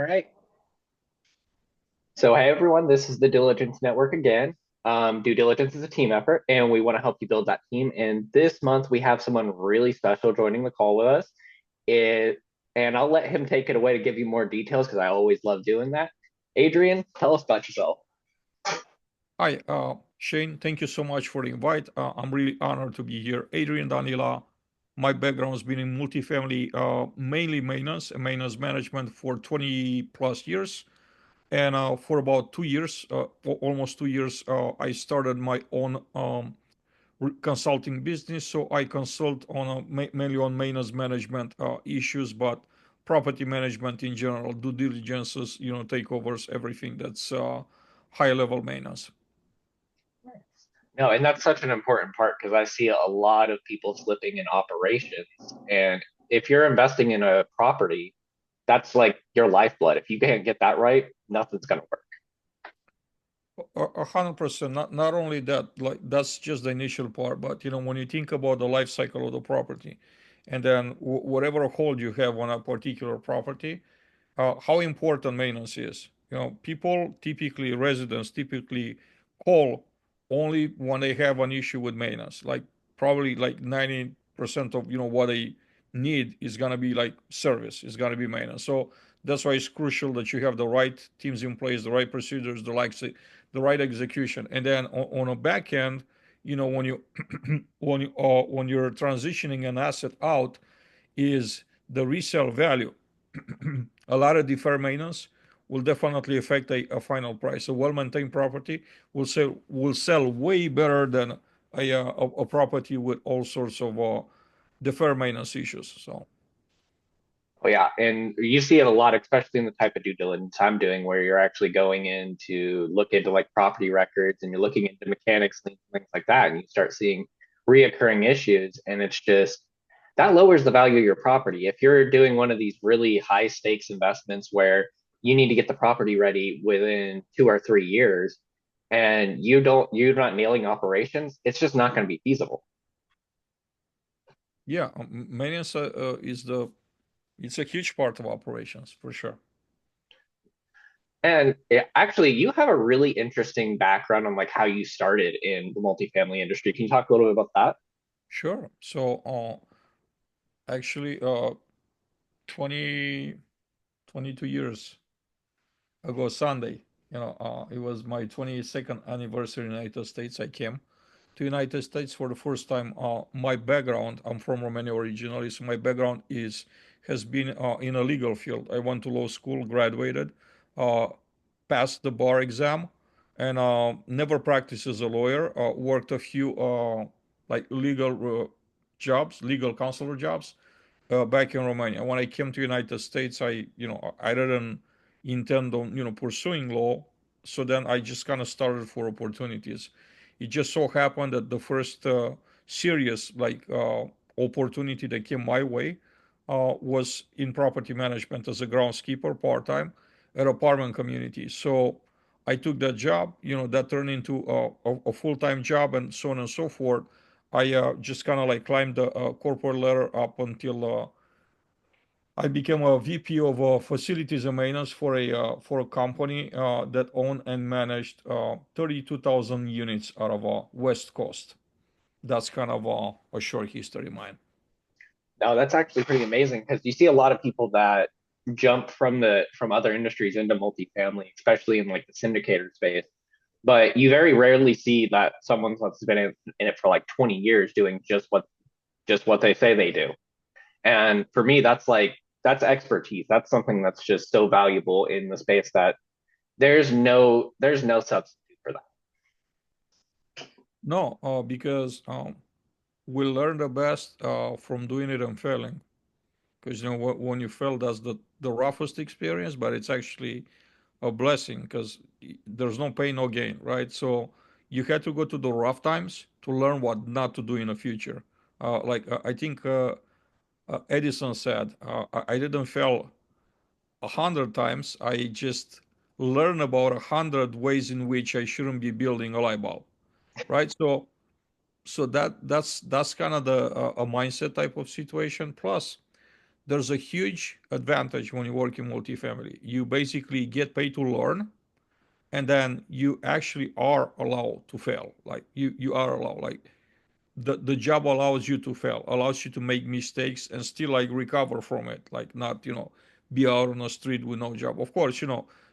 right. So, hey everyone, this is the Diligence Network again. Due diligence is a team effort, and we want to help you build that team. And this month, we have someone really special joining the call with us. It, and I'll let him take it away to give you more details because I always love doing that. Adrian, tell us about yourself. Hi, Shane. Thank you so much for the invite. I'm really honored to be here. Adrian Danila. My background has been in multifamily, mainly maintenance and maintenance management for 20 plus years. And for about 2 years, almost 2 years, I started my own consulting business. So I consult on mainly on maintenance management issues, but property management in general, due diligences, takeovers, everything that's high level maintenance. No, and that's such an important part because I see a lot of people slipping in operations. And if you're investing in a property, that's like your lifeblood. If you can't get that right, nothing's going to work. 100%. Not only that, like that's just the initial part, but when you think about the life cycle of the property, and then whatever hold you have on a particular property, how important maintenance is. People typically, residents typically call only when they have an issue with maintenance. Like probably like 90% of what they need is gonna be like service, is gonna be maintenance. So that's why it's crucial that you have the right teams in place, the right procedures, the right execution, and then on a back end, when you when you're transitioning an asset out, is the resale value. A lot of deferred maintenance will definitely affect a final price. A well-maintained property will sell way better than a property with all sorts of deferred maintenance issues. So Oh yeah, and you see it a lot, especially in the type of due diligence I'm doing, where you're actually going in to look into like property records and you're looking into mechanics, things like that, and you start seeing reoccurring issues, and it's just that lowers the value of your property. If you're doing one of these really high stakes investments where you need to get the property ready within 2 or 3 years, and you're not nailing operations, it's just not going to be feasible. yeah, maintenance it's a huge part of operations for sure. And actually, you have a really interesting background on like how you started in the multifamily industry. Can you talk a little bit about that? Sure. So actually, 20 22 years ago Sunday. It was my 22nd anniversary in the United States. I came to United States for the first time. My background, I'm from Romania originally, so my background has been in a legal field. I went to law school, graduated, uh, passed the bar exam, and never practiced as a lawyer. Worked a few like legal jobs, legal counselor jobs, back in Romania. When I came to United States, I didn't intend on pursuing law, so then I just kind of started for opportunities. It just so happened that the first serious opportunity that came my way was in property management as a groundskeeper part time at apartment community. So I took that job. That turned into a full time job and so on and so forth. I just kind of like climbed the corporate ladder up until I became a VP of facilities and maintenance for a company that owned and managed 32,000 units out of West Coast. That's kind of a short history of mine. No, that's actually pretty amazing because you see a lot of people that jump from other industries into multifamily, especially in like the syndicator space. But you very rarely see that someone that's been in it for like 20 years doing just what they say they do. And for me, that's expertise. That's something that's just so valuable in the space that there's no substitute for that. No, because we learn the best from doing it and failing. Because when you fail, that's the roughest experience, but it's actually a blessing because there's no pain, no gain, right? So you had to go to the rough times to learn what not to do in the future. I think Edison said, I didn't fail 100 times. I just learned about 100 ways in which I shouldn't be building a light bulb, right? So that's kind of the a mindset type of situation. Plus, there's a huge advantage when you work in multifamily. You basically get paid to learn, and then you actually are allowed to fail. Like you are allowed. Like the job allows you to fail, allows you to make mistakes and still like recover from it, like not be out on the street with no job. Of course,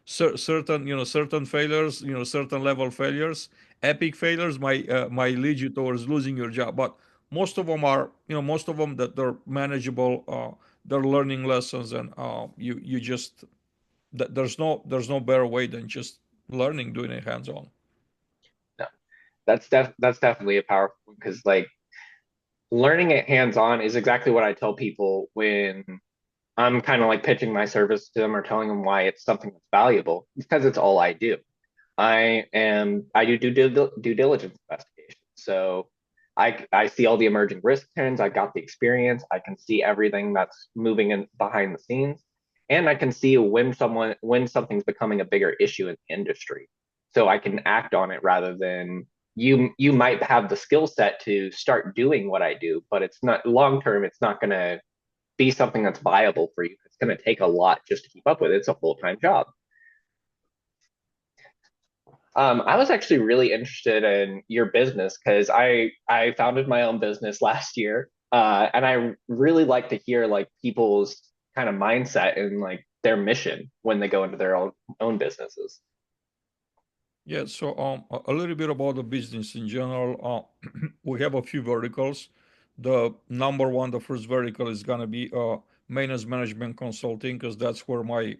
certain certain failures, certain level failures, epic failures might lead you towards losing your job, but most of them are most of them that they're manageable. They're learning lessons, and you just there's no better way than just learning, doing it hands on. No, that's definitely a powerful because like learning it hands on is exactly what I tell people when I'm kind of like pitching my service to them or telling them why it's something that's valuable because it's all I do. I do due diligence investigations. So I see all the emerging risk trends. I got the experience. I can see everything that's moving in behind the scenes, and I can see when something's becoming a bigger issue in the industry. So I can act on it rather than you might have the skill set to start doing what I do, but it's not long term. It's not going to be something that's viable for you. It's going to take a lot just to keep up with. It's a full time job. I was actually really interested in your business because I founded my own business last year, and I really like to hear like people's kind of mindset and like their mission when they go into their own businesses. Yeah, so a little bit about the business in general. We have a few verticals. The number one, the first vertical is gonna be maintenance management consulting, because that's where my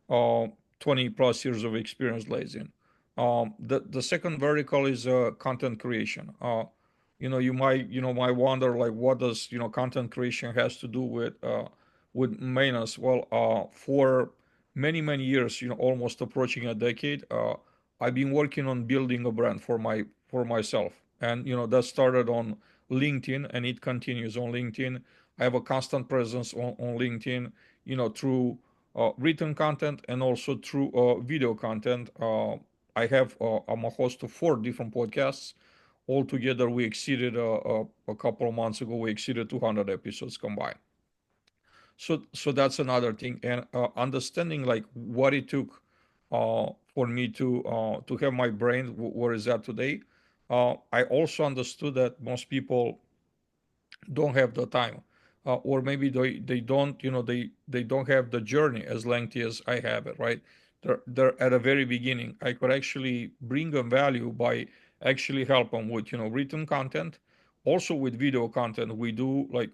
uh, 20 plus years of experience lays in. The second vertical is content creation. You might wonder like what does content creation has to do with maintenance. Well, for many years, almost approaching a decade, I've been working on building a brand for myself, and that started on LinkedIn, and it continues on LinkedIn. I have a constant presence on LinkedIn, through written content and also through video content. I'm a host of 4 different podcasts. Altogether, we exceeded a couple of months ago. We exceeded 200 episodes combined. So that's another thing, and understanding like what it took for me to have my brain where is that today. I also understood that most people don't have the time, or maybe they don't they don't have the journey as lengthy as I have it, right? They're at a very beginning. I could actually bring them value by actually help them with written content, also with video content. We do like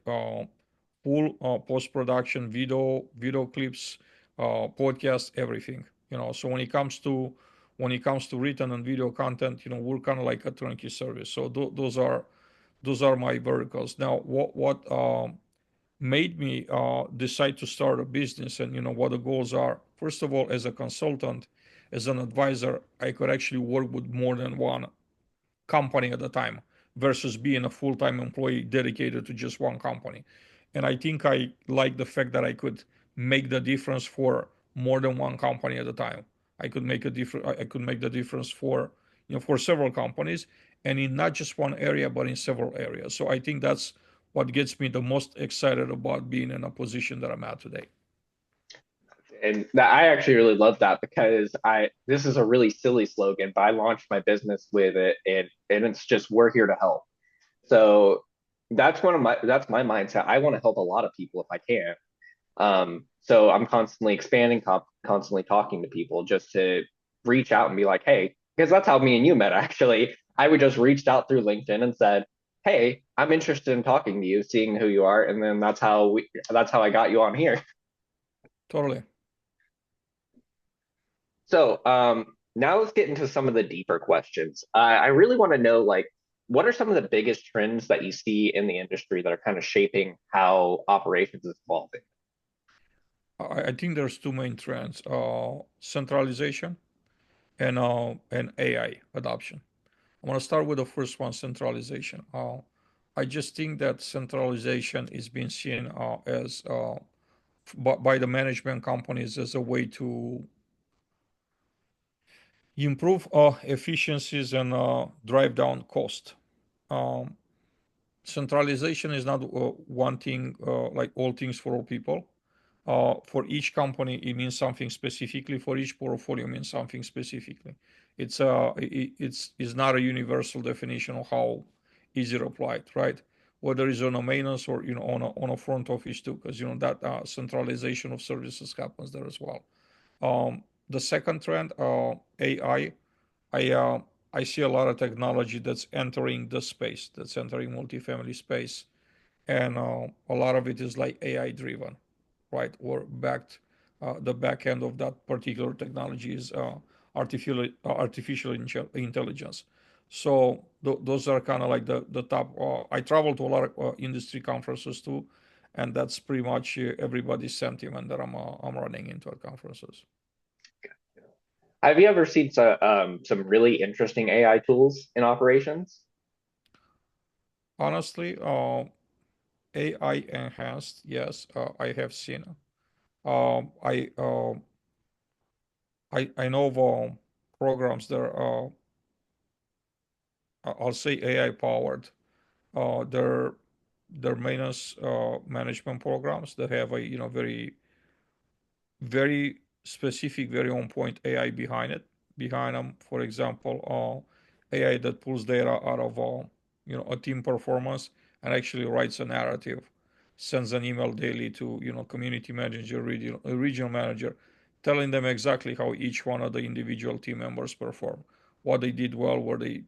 full post-production video clips, podcast, everything. So when it comes to written and video content, we're kind of like a turnkey service. So those are my verticals. Now, what made me decide to start a business, and what the goals are? First of all, as a consultant, as an advisor, I could actually work with more than one company at a time versus being a full-time employee dedicated to just one company. And I think I like the fact that I could make the difference for more than one company at a time. I could make the difference for several companies, and in not just one area but in several areas. So I think that's what gets me the most excited about being in a position that I'm at today. And that I actually really love that because I this is a really silly slogan, but I launched my business with it and it's just we're here to help. So that's my mindset. I want to help a lot of people if I can. So I'm constantly expanding, constantly talking to people just to reach out and be like, hey, because that's how me and you met actually. I would just reached out through LinkedIn and said, hey, I'm interested in talking to you, seeing who you are, and then that's how I got you on here. Totally. So now let's get into some of the deeper questions. I really want to know like what are some of the biggest trends that you see in the industry that are kind of shaping how operations is evolving? I think there's two main trends: centralization and AI adoption. I want to start with the first one, centralization. I just think that centralization is being seen as by the management companies as a way to improve efficiencies and drive down cost. Um, centralization is not one thing, like all things for all people. For each company, it means something specifically. For each portfolio, it means something specifically. It's not a universal definition of how easy to apply it, right? Whether it's on a maintenance or on a front office too, because that centralization of services happens there as well. The second trend, AI. I see a lot of technology that's entering the space, that's entering multifamily space, and a lot of it is like AI driven, right? Or backed, the back end of that particular technology is artificial intelligence. So those are kind of like the top. I travel to a lot of industry conferences too, and that's pretty much everybody's sentiment that I'm running into at conferences. Have you ever seen some really interesting AI tools in operations? Honestly, AI enhanced, yes, I have seen. Um, I uh, I know of programs that are I'll say AI powered. They're maintenance management programs that have a very specific, very on point AI behind them. For example, AI that pulls data out of a team performance and actually writes a narrative, sends an email daily to community manager, regional manager, telling them exactly how each one of the individual team members perform, what they did well, where they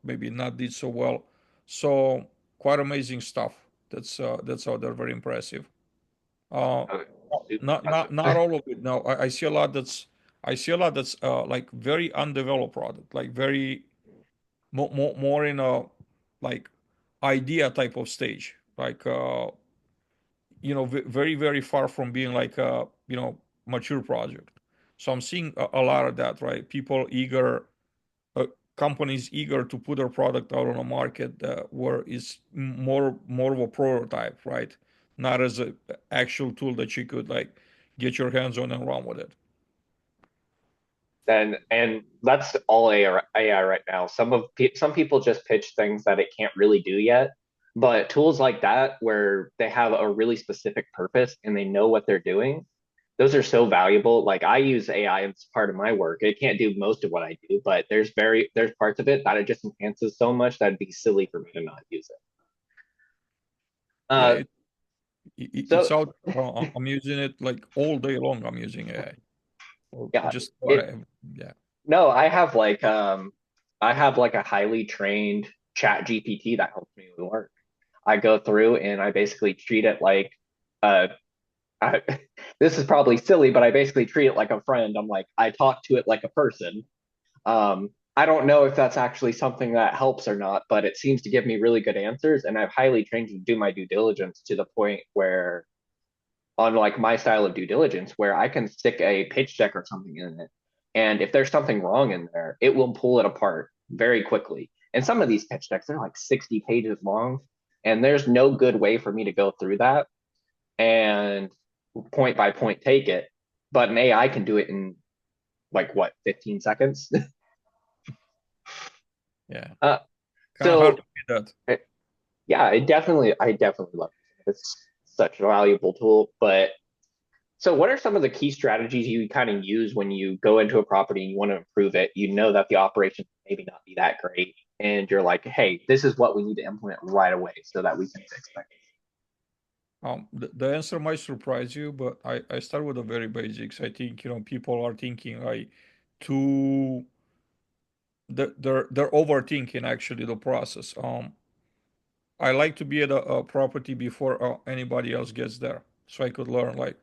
maybe not did so well. So quite amazing stuff. That's out there, very impressive. Uh, Okay, super not impressive. all of it. No, I see a lot that's like very undeveloped product, like very more in a like idea type of stage, like very far from being like a mature project. So I'm seeing a lot of that, right? People eager, uh, companies eager to put their product out on a market where it's more of a prototype, right? Not as a actual tool that you could like get your hands on and run with it. And that's all AI right now. Some people just pitch things that it can't really do yet, but tools like that where they have a really specific purpose and they know what they're doing, those are so valuable. Like I use AI as part of my work. It can't do most of what I do, but there's parts of it that it just enhances so much that it'd be silly for me to not use it. Yeah, Uh, it's so out. I'm using it like all day long. I'm using AI. Or yeah, just it whatever. Yeah. no, I have like a highly trained chat GPT that helps me with work. I go through and I basically treat it like uh I, this is probably silly, but I basically treat it like a friend. I'm like I talk to it like a person. I don't know if that's actually something that helps or not, but it seems to give me really good answers, and I've highly trained to do my due diligence to the point where on like my style of due diligence where I can stick a pitch deck or something in it. And if there's something wrong in there, it will pull it apart very quickly. And some of these pitch decks, they're like 60 pages long. And there's no good way for me to go through that and point by point take it. But an AI can do it in like what, 15 seconds? Yeah. uh, Kind of hard so to beat that. yeah, I definitely love it. It's such a valuable tool. But so, what are some of the key strategies you kind of use when you go into a property and you want to improve it? You know that the operation maybe not be that great, and you're like, "Hey, this is what we need to implement right away so that we can fix things." The answer might surprise you, but I start with the very basics. I think, people are thinking like too, they're overthinking actually the process. I like to be at a property before anybody else gets there, so I could learn like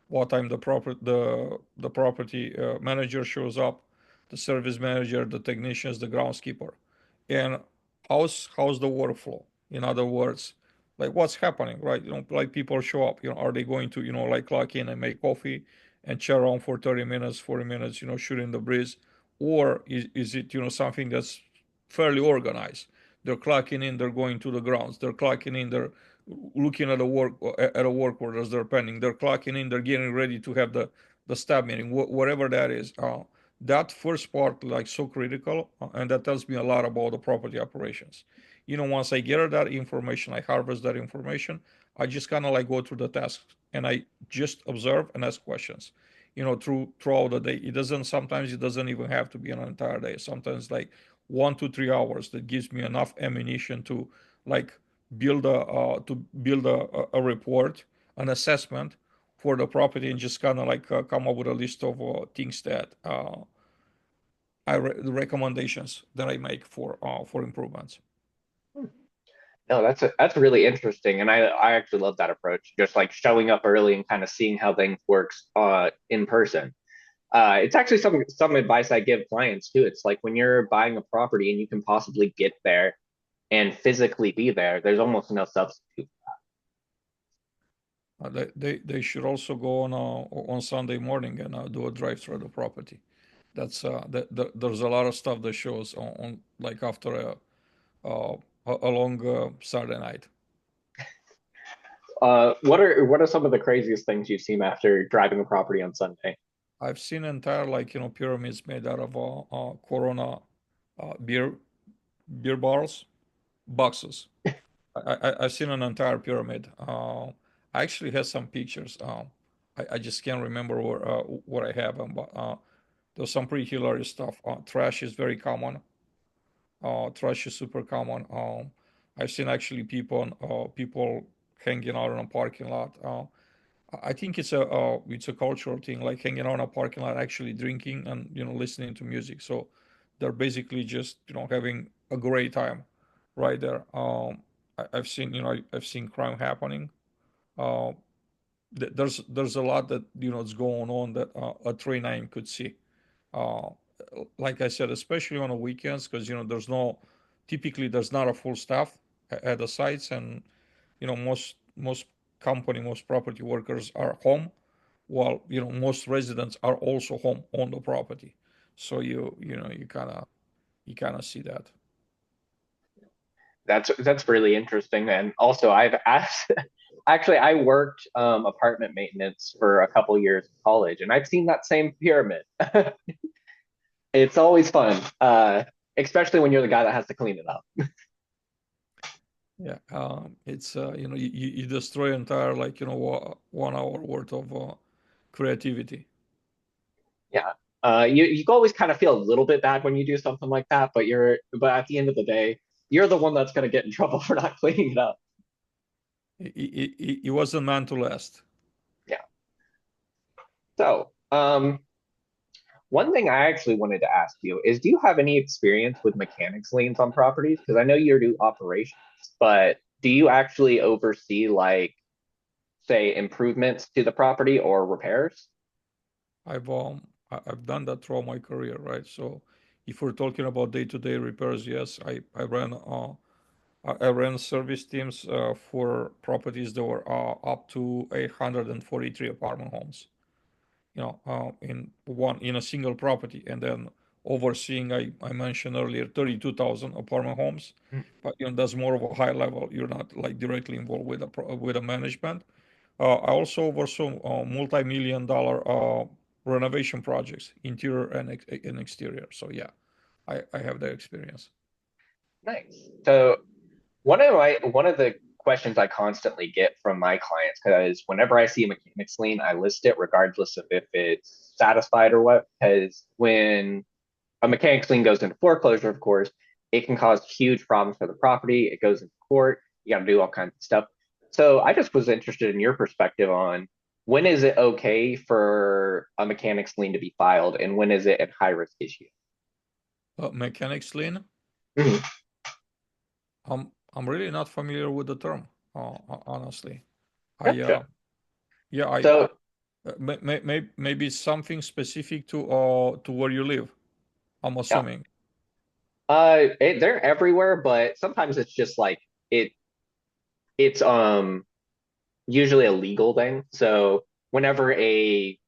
what time the property manager shows up, the service manager, the technicians, the groundskeeper, and how's the workflow. In other words, like what's happening, right? Like people show up. Are they going to like clock in and make coffee and chat around for 30 minutes, 40 minutes, shooting the breeze, or is it something that's fairly organized? They're clocking in, they're going to the grounds, they're clocking in, they're looking at a work orders they're pending, they're clocking in, they're getting ready to have the staff meeting, whatever that is. That first part like so critical, and that tells me a lot about the property operations. once I gather that information, I harvest that information, I just kind of like go through the tasks and I just observe and ask questions, throughout the day. Sometimes it doesn't even have to be an entire day. Sometimes like 1 to 3 hours that gives me enough ammunition to like build a report, an assessment for the property, and just kind of like come up with a list of things that the recommendations that I make for improvements. No, that's really interesting, and I actually love that approach. Just like showing up early and kind of seeing how things works in person. It's actually some advice I give clients too. It's like when you're buying a property and you can possibly get there and physically be there, there's almost no substitute. They should also go on Sunday morning and do a drive through the property. There's a lot of stuff that shows on like after uh, a long Saturday night. What are some of the craziest things you've seen after driving a property on Sunday? I've seen entire like pyramids made out of Corona beer barrels boxes. I've seen an entire pyramid. I actually have some pictures. I just can't remember where I have them, but there's some pretty hilarious stuff. Trash is very common. Trash is super common. I've seen actually people hanging out in a parking lot. I think it's a cultural thing, like hanging out in a parking lot, actually drinking and listening to music. So they're basically just having a great time right there. I've seen I've seen crime happening. Uh, there's a lot that is going on that a trained eye could see. Uh, like I said, especially on the weekends, because typically there's not a full staff at the sites, and most property workers are home, while most residents are also home on the property. So you kind of see that. That's really interesting. And also, I've asked. Actually, I worked apartment maintenance for a couple years in college, and I've seen that same pyramid. It's always fun, especially when you're the guy that has to clean it up. Yeah, it's you destroy entire like 1 hour worth of creativity. Yeah. You always kind of feel a little bit bad when you do something like that, but at the end of the day, you're the one that's going to get in trouble for not cleaning it up. It wasn't meant to last. Yeah. So, one thing I actually wanted to ask you is, do you have any experience with mechanics liens on properties? Because I know you do operations, but do you actually oversee like, say, improvements to the property or repairs? I've done that throughout my career, right? So if we're talking about day-to-day repairs, yes, I ran service teams for properties that were up to 843 apartment homes, in a single property, and then overseeing, I mentioned earlier, 32,000 apartment homes. But that's more of a high level. You're not like directly involved with the management. I also oversaw multi-million dollar renovation projects, interior and exterior. So yeah, I have that experience. Nice. So one of the questions I constantly get from my clients, because whenever I see a mechanics lien, I list it regardless of if it's satisfied or what. Because when a mechanics lien goes into foreclosure, of course, it can cause huge problems for the property. It goes into court. You got to do all kinds of stuff. So I just was interested in your perspective on when is it okay for a mechanics lien to be filed and when is it a high risk issue? Mechanics lien. Mhm. I'm really not familiar with the term, honestly. I Gotcha. Yeah, So maybe something specific to where you live, I'm yeah, assuming. they're everywhere, but sometimes it's just like it. It's usually a legal thing. So whenever a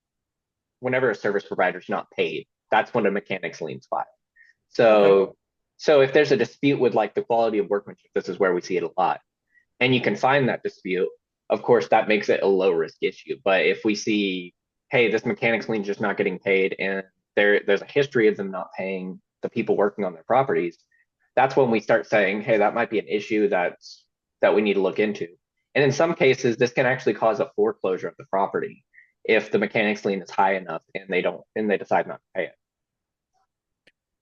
service provider is not paid, that's when a mechanics lien's filed. Okay. So so if there's a dispute with like the quality of workmanship, this is where we see it a lot, and you can find that dispute. Of course, that makes it a low risk issue. But if we see, hey, this mechanics lien's just not getting paid, and there's a history of them not paying the people working on their properties, that's when we start saying, hey, that might be an issue that we need to look into. And in some cases, this can actually cause a foreclosure of the property if the mechanics lien is high enough and they decide not to pay it.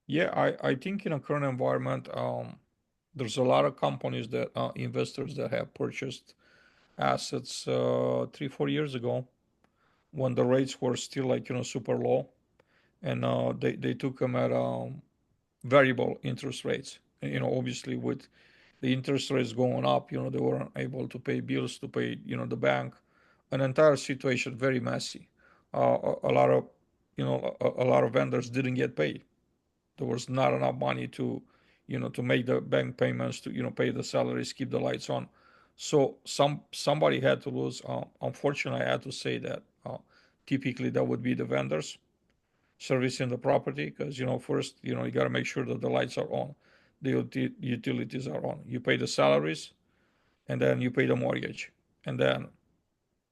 Yeah, I think in a current environment, there's a lot of companies that investors that have purchased assets 3 4 years ago when the rates were still like super low, and they took them at variable interest rates. And, obviously with the interest rates going up, they weren't able to pay bills, to pay the bank, an entire situation very messy. A lot of a lot of vendors didn't get paid. There was not enough money to make the bank payments, to pay the salaries, keep the lights on. So somebody had to lose. Unfortunately, I had to say that typically that would be the vendors servicing the property, because first you got to make sure that the lights are on, the utilities are on, you pay the salaries, and then you pay the mortgage, and then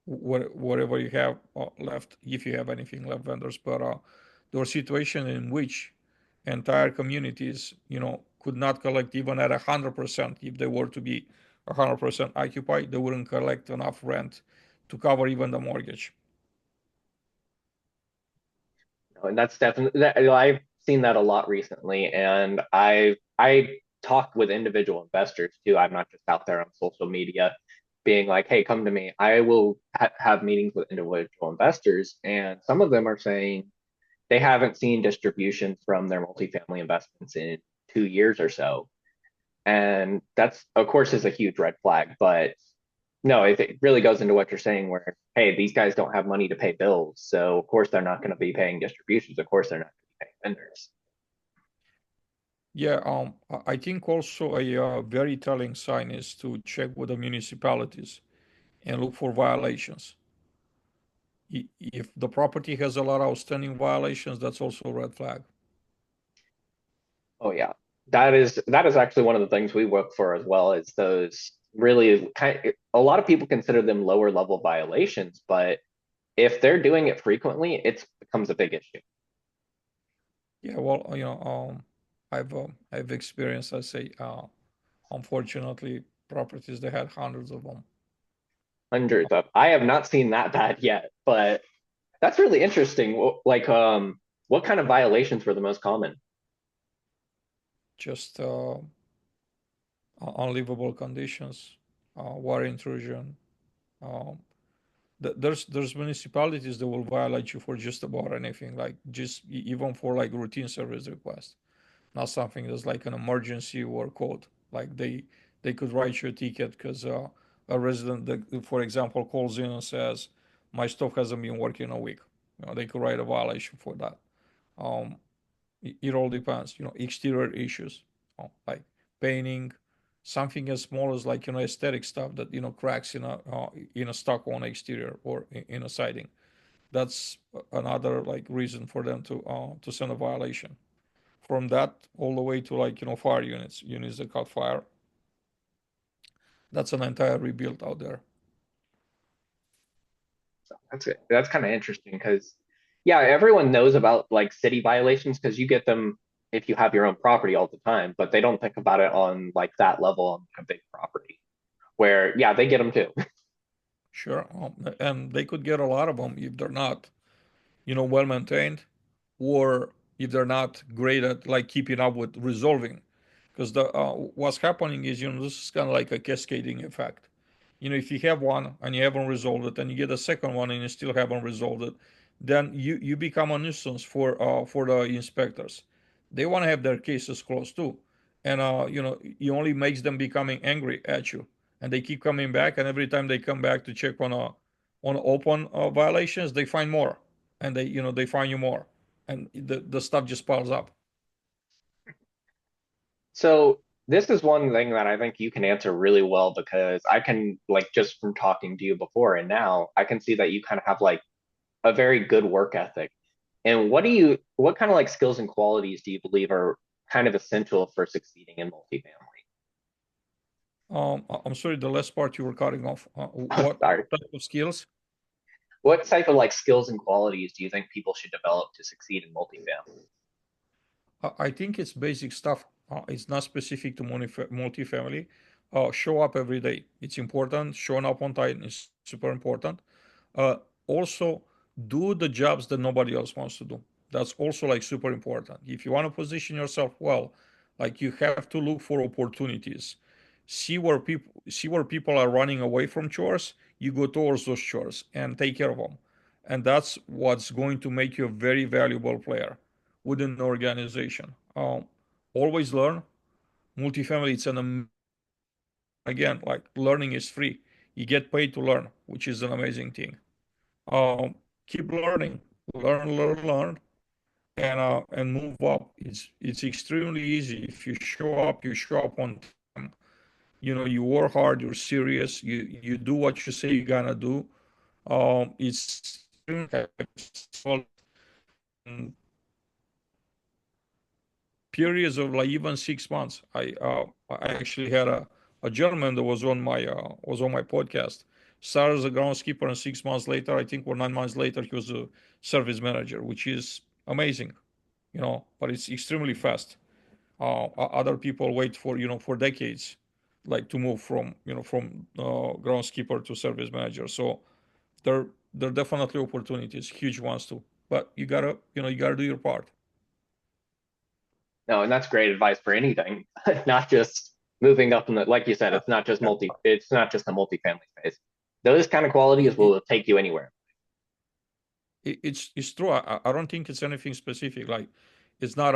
whatever you have left, if you have anything left, vendors. But there were situations in which entire communities could not collect even at 100%. If they were to be 100% occupied, they wouldn't collect enough rent to cover even the mortgage. And that's definitely that, I've seen that a lot recently, and I talk with individual investors too. I'm not just out there on social media being like, "Hey, come to me." I will have meetings with individual investors, and some of them are saying they haven't seen distributions from their multifamily investments in 2 years or so, and that's of course is a huge red flag. But no, it really goes into what you're saying, where hey, these guys don't have money to pay bills, so of course they're not going to be paying distributions. Of course they're not going to be paying vendors. Yeah, I think also a very telling sign is to check with the municipalities and look for violations. If the property has a lot of outstanding violations, that's also a red flag. Oh yeah, that is actually one of the things we look for as well. Is those really a lot of people consider them lower level violations, but if they're doing it frequently, it becomes a big issue. Yeah, well, I've experienced, I say, unfortunately, properties that had hundreds of them. Hundreds of. I have not seen that bad yet, but that's really interesting. Like, what kind of violations were the most common? Just unlivable conditions, water intrusion. Um, there's municipalities that will violate you for just about anything, like just even for like routine service requests, not something that's like an emergency or code. Like they could write you a ticket because a resident that, for example, calls in and says my stove hasn't been working a week. They could write a violation for that. Um, it all depends. Exterior issues, like painting, something as small as like aesthetic stuff that cracks in a stock on exterior or in a siding. That's another like reason for them to send a violation. From that all the way to like fire units that caught fire. That's an entire rebuild out there. That's it. That's kind of interesting because, yeah, everyone knows about like city violations because you get them if you have your own property all the time, but they don't think about it on like that level on a big property where, yeah, they get them too. Sure, and they could get a lot of them if they're not well maintained, or if they're not great at like keeping up with resolving. Because the what's happening is this is kind of like a cascading effect. If you have one and you haven't resolved it, and you get a second one and you still haven't resolved it, then you become a nuisance for the inspectors. They want to have their cases closed too, and it only makes them becoming angry at you, and they keep coming back. And every time they come back to check on open violations, they find more, and they find you more, and the stuff just piles up. So this is one thing that I think you can answer really well because I can like just from talking to you before and now I can see that you kind of have like a very good work ethic. And what kind of like skills and qualities do you believe are kind of essential for succeeding in multifamily? I'm sorry, the last part you were cutting off. What Sorry. type of skills? What type of like skills and qualities do you think people should develop to succeed in multifamily? I think it's basic stuff. It's not specific to multifamily. Show up every day. It's important. Showing up on time is super important. Uh, Also, do the jobs that nobody else wants to do. That's also like super important. If you want to position yourself well, like you have to look for opportunities. See where people are running away from chores. You go towards those chores and take care of them. And that's what's going to make you a very valuable player within an organization. Always learn. Multifamily, it's an again, like learning is free. You get paid to learn, which is an amazing thing. Um, Keep learning, learn, and move up. It's extremely easy if you show up. You show up on time. You work hard. You're serious. You do what you say you're gonna do. It's periods of like even 6 months. I actually had a gentleman that was on my podcast. Started as a groundskeeper, and 6 months later, I think, or 9 months later, he was a service manager, which is amazing, But it's extremely fast. Other people wait for decades, like to move from groundskeeper to service manager. So there there are definitely opportunities, huge ones too. But you gotta do your part. No, and that's great advice for anything, not just moving up in the, like you said, Yeah, yeah. it's not just the multifamily space. Those kind of qualities It, it, will take you anywhere. it's true. I don't think it's anything specific. Like it's not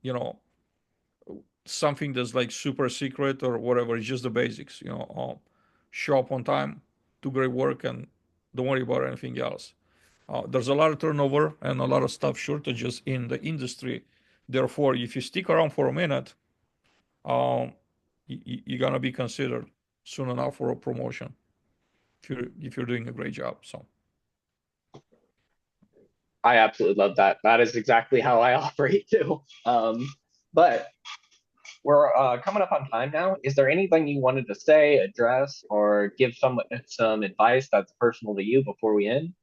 you know something that's like super secret or whatever. It's just the basics. Show up on time, do great work, and don't worry about anything else. There's a lot of turnover and a lot of staff shortages in the industry. Therefore, if you stick around for a minute, um, you're gonna be considered soon enough for a promotion if you're doing a great job. So I absolutely love that. That is exactly how I operate too. But we're coming up on time now. Is there anything you wanted to say, address, or give some advice that's personal to you before we end?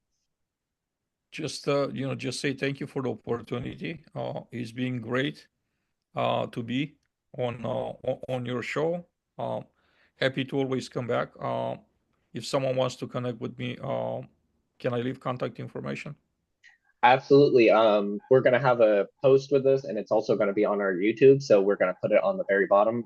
just say thank you for the opportunity. It's been great to be on your show. Um, Happy to always come back. If someone wants to connect with me, can I leave contact information? Absolutely. We're gonna have a post with this, and it's also gonna be on our YouTube. So we're gonna put it on the very bottom,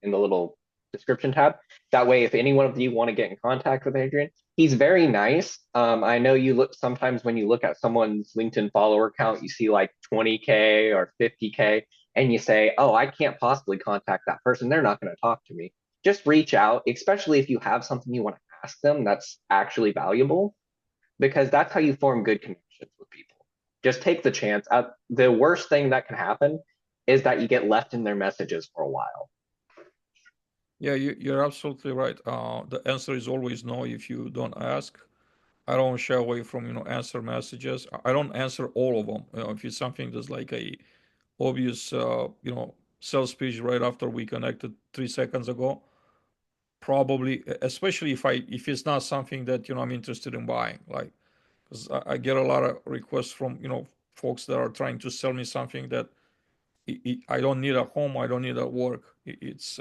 in the little description tab. That way, if any one of you want to get in contact with Adrian, he's very nice. I know you look sometimes when you look at someone's LinkedIn follower count, you see like 20K or 50K, and you say, "Oh, I can't possibly contact that person. They're not gonna talk to me." Just reach out, especially if you have something you want to ask them that's actually valuable, because that's how you form good connections with people. Just take the chance. The worst thing that can happen is that you get left in their messages for a while. Yeah, you're absolutely right. The answer is always no if you don't ask. I don't shy away from answer messages. I don't answer all of them. If it's something that's like a obvious sales pitch right after we connected 3 seconds ago, probably, especially if it's not something that I'm interested in buying. Like, because I get a lot of requests from folks that are trying to sell me something that I don't need at home. I don't need at work. It's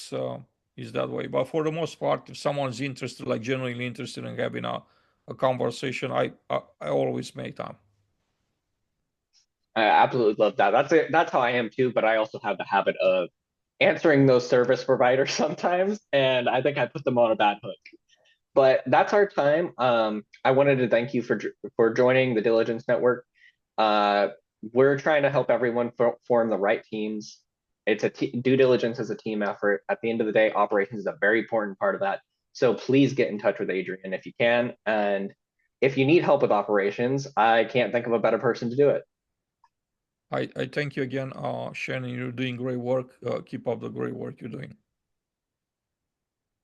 that way. But for the most part, if someone's interested, like genuinely interested in having a conversation, I always make time. I absolutely love that. That's it. That's how I am too. But I also have the habit of answering those service providers sometimes, and I think I put them on a bad hook. But that's our time. I wanted to thank you for joining the Diligence Network. Uh, we're trying to help everyone form the right teams. Due diligence is a team effort. At the end of the day, operations is a very important part of that. So please get in touch with Adrian if you can. And if you need help with operations, I can't think of a better person to do it. I thank you again, Shannon. You're doing great work. Keep up the great work you're doing.